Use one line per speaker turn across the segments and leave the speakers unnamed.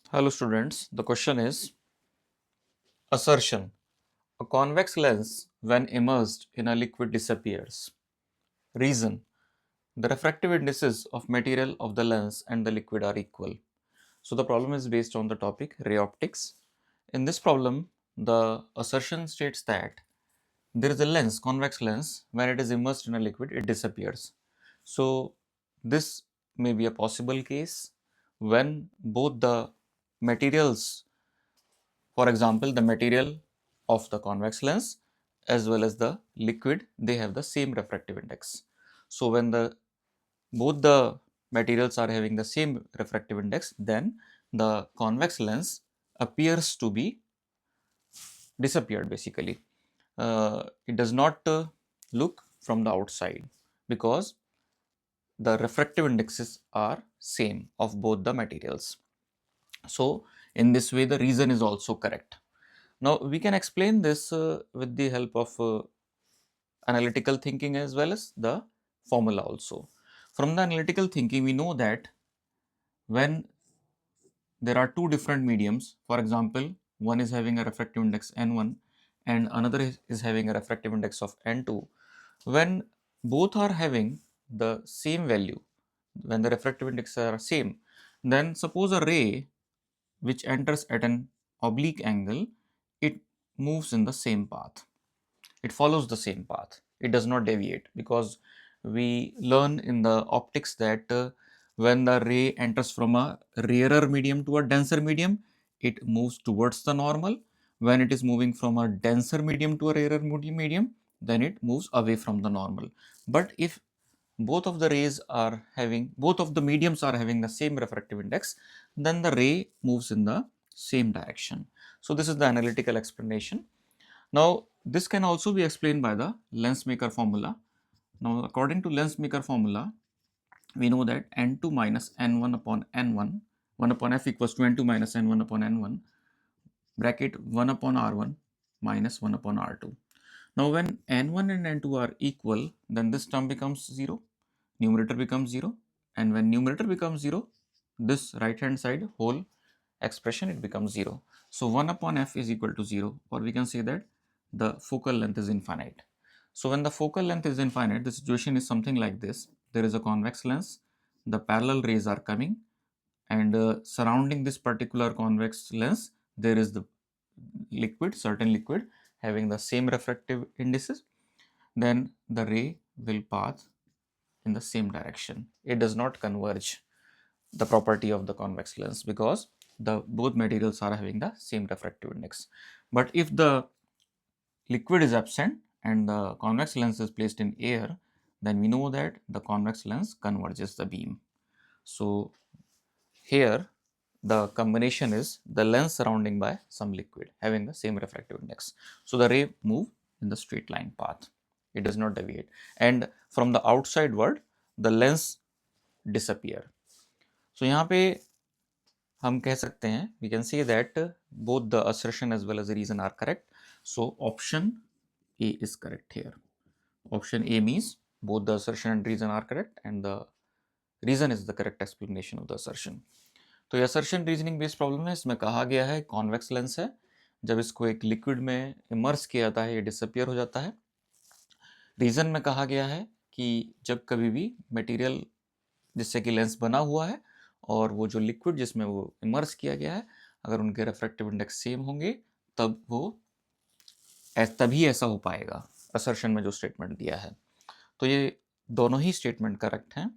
Hello students, the question is assertion. A convex lens when immersed in a liquid disappears. Reason. The refractive indices of material of the lens and the liquid are equal. So the problem is based on the topic ray optics. In this problem, the assertion states that there is a lens, convex lens, when it is immersed in a liquid, it disappears. So this may be a possible case when both the materials, for example, the material of the convex lens as well as the liquid, they have the same refractive index. So when the both the materials are having the same refractive index, then the convex lens appears to be disappeared basically. It does not look from the outside because the refractive indexes are same of both the materials. So in this way the reason is also correct. Now we can explain this with the help of analytical thinking as well as the formula also. From the analytical thinking, we know that when there are two different mediums, for example, one is having a refractive index n1 and another is having a refractive index of n2, when both are having the same value, when the refractive indexes are same, then suppose a ray which enters at an oblique angle, it moves in the same path. It follows the same path. It does not deviate because we learn in the optics that when the ray enters from a rarer medium to a denser medium, it moves towards the normal. When it is moving from a denser medium to a rarer medium, then it moves away from the normal. But if both of the mediums are having the same refractive index, then the ray moves in the same direction. So this is the analytical explanation. Now, this can also be explained by the Lensmaker formula. Now, according to Lensmaker formula, we know that n2 minus n1 upon n1, 1 upon f equals to n2 minus n1 upon n1, bracket 1 upon r1 minus 1 upon r2. Now, when n1 and n2 are equal, then this term becomes 0, numerator becomes 0, and when numerator becomes 0, this right hand side whole expression it becomes 0. So 1 upon f is equal to 0, or we can say that the focal length is infinite. So when the focal length is infinite, the situation is something like this. There is a convex lens, the parallel rays are coming, and surrounding this particular convex lens, there is the liquid, certain liquid having the same refractive indices. Then the ray will path in the same direction. It does not converge, the property of the convex lens, because the both materials are having the same refractive index. But if the liquid is absent and the convex lens is placed in air, then we know that the convex lens converges the beam. So here the combination is the lens surrounding by some liquid having the same refractive index. So the ray move in the straight line path. It does not deviate. And from the outside world, the lens disappear. So यहाँ पे हम कह सकते हैं, we can say that both the assertion as well as the reason are correct. So option A is correct here. Option A means both the assertion and reason are correct and the reason is the correct explanation of the assertion. तो ये assertion reasoning based problem है. इसमें कहा गया है convex lens है, जब इसको एक liquid में immerse किया जाता है ये disappear हो जाता है. Reason में कहा गया है कि जब कभी भी material जिससे कि लेंस बना हुआ है और वो जो लिक्विड जिसमें वो इमर्स किया गया है, अगर उनके रिफ्रैक्टिव इंडेक्स सेम होंगे तब वो तभी ऐसा हो पाएगा, असर्शन में जो स्टेटमेंट दिया है. तो ये दोनों ही स्टेटमेंट करेक्ट हैं.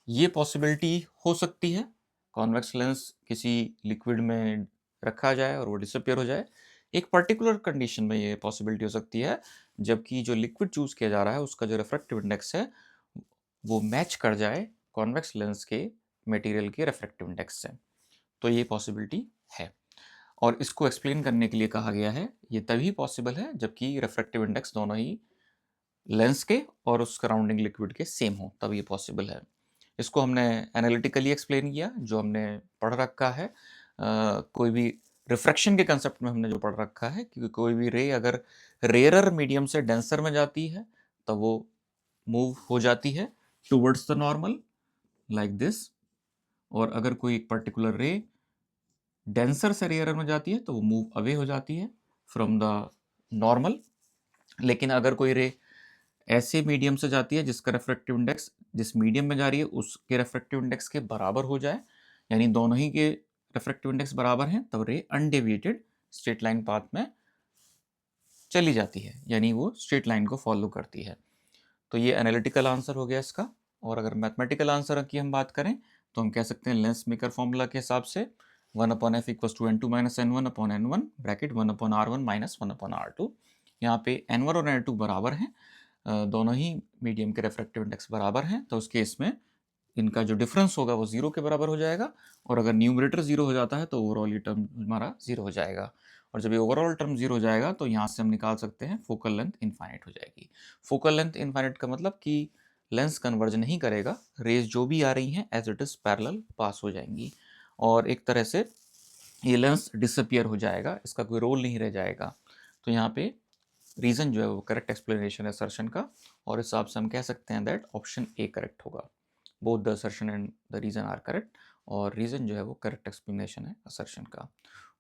ये पॉसिबिलिटी हो सकती है कॉन्वेक्स लेंस किसी लिक्विड में रखा जाए और वो डिसअपियर हो जाए. एक पर्टिकुलर कंडीशन में ये पॉसिबिलिटी हो सकती है जबकि जो लिक्विड चूज किया जा रहा है उसका जो रिफ्रैक्टिव इंडेक्स है वो मैच कर जाए कॉन्वेक्स लेंस के मटेरियल के रिफ्रैक्टिव इंडेक्स से. तो ये पॉसिबिलिटी है और इसको एक्सप्लेन करने के लिए कहा गया है ये तभी पॉसिबल है जबकि रिफ्रैक्टिव इंडेक्स दोनों ही लेंस के और उस सराउंडिंग लिक्विड के सेम हो, तब ये पॉसिबल है. इसको हमने एनालिटिकली एक्सप्लेन किया जो हमने पढ़ रखा है. कोई भी रिफ्रैक्शन के कंसेप्ट में हमने जो पढ़ रखा है कि कोई भी रे अगर रेयरर मीडियम से डेंसर में जाती है तो वो मूव हो जाती है towards the normal like this. और अगर कोई एक पर्टिकुलर रे डेंसर से रेयर में जाती है तो वो मूव अवे हो जाती है फ्रॉम द नॉर्मल। लेकिन अगर कोई रे ऐसे मीडियम से जाती है जिसका रिफ्रैक्टिव इंडेक्स जिस मीडियम में जा रही है उसके रिफ्रैक्टिव इंडेक्स के बराबर हो जाए, यानी दोनों ही के रिफ्रैक्टिव इंडेक्स बराबर हैं, तब रे अनडेविएटेड स्ट्रेट लाइन पाथ में चली जाती है, यानी वो स्ट्रेट लाइन को फॉलो करती है। तो ये एनालिटिकल आंसर हो गया इसका। और अगर मैथमेटिकल आंसर की हम बात करें तो हम कह सकते हैं लेंस मेकर फॉर्मूला के हिसाब से 1/f equals to n2 minus n1/n1 bracket 1/r1 minus 1/r2। यहाँ पे n1 और n2 बराबर हैं, दोनों ही मीडियम के रिफ्रैक्टिव इंडेक्स बराबर हैं, तो उस केस में इनका जो डिफरेंस होगा वो जीरो के बराबर हो जाएगा। और अगर न्यूमरेटर जीरो हो जाता है तो ओवरऑल ये टर्म हमारा जीरो हो जाएगा। और जब ये ओवरऑल टर्म जीरो हो जाएगा तो यहाँ से हम निकाल सकते हैं फोकल लेंथ इनफाइनाइट हो जाएगी। फोकल लेंथ इनफाइनाइट का मतलब कि लेंस कन्वर्ज नहीं करेगा, रेज जो भी आ रही हैं एज इट इज पैरेलल पास हो जाएंगी, और एक तरह से ये लेंस डिसअपियर हो जाएगा, इसका कोई रोल नहीं रह जाएगा। तो यहाँ पे रीजन जो है वो करेक्ट एक्सप्लेनेशन है असर्शन का, और इस हिसाब से हम कह सकते हैं दैट ऑप्शन ए करेक्ट होगा। Both the assertion and the reason are correct, और रीजन जो है वो करेक्ट एक्सप्लेनेशन है असर्शन का।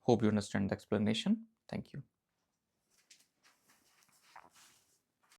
Hope you understand the explanation. Thank you.